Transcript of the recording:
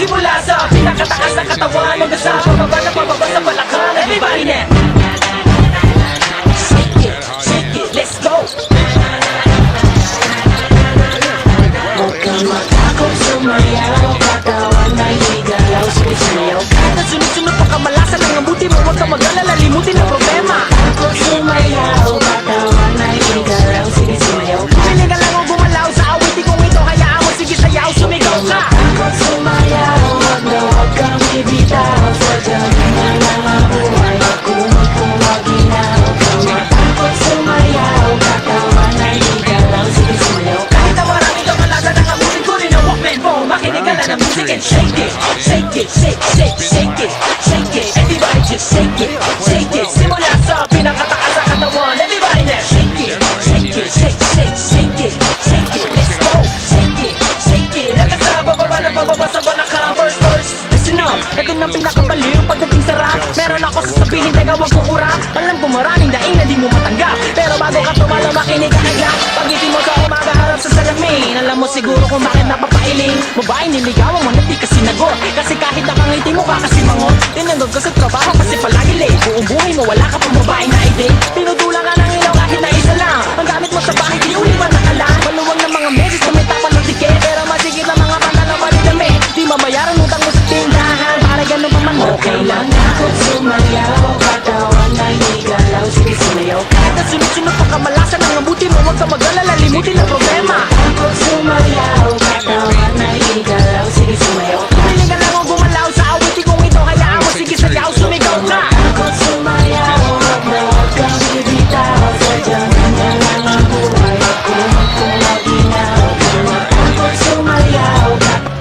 Simula sa pinakataas na katawan hanggang sa pababa na pababa sa balakang. Everybody now, shake it, let's go. Huwag kang matakot sumayaw, katawan ay higalaw, sumisayaw. Kahit na sunod-sunod pa kamalasan ang abuti mo, huwag kang mag-alala, limutin ang problema. Takot sumayaw, katawan ay higalaw, sumisayaw. Piling ka lang o gumalaw sa awitin kong ito, hayaan mo, sige sayaw, sumigaw ka. Takot sumayaw, huwag kang bibitaw, sadyang na lang ang buhay, kung maginaw ka. Takot sumayaw, katawan ay higalaw, sumisayaw. Kahit na maraming kamalasan ang abutin ko rin ang Walkman mo, makinig ka lang ng music and shake it, shake it, shake, shake, shake it, shake it. Everybody just shake it, shake it. Simula sa pinakataas sa katawan, everybody now shake it, shake it, shake, shake, shake it, shake it. Let's go, shake it, shake it. Hanggang sa bababa na bababa sa balakang. First verse, listen up, ito na pinakabaliw pagdating sa rap. Meron ako sasabihin, teka wag kong kurap. Alam ko maraming daing na di mo matanggap, pero bago ka tumalo makinig ka agad. Pag-itin mo sa umaga harap sa salamin, alam mo siguro kung bakit napapailing. Babae niligawan mo na di ka sinagot, kasi kahit nakangiti mo ka kasi mangot. Tinanggod ko sa trabaho kasi palagi late. Buong buhay mo wala ka pang babae na i-date.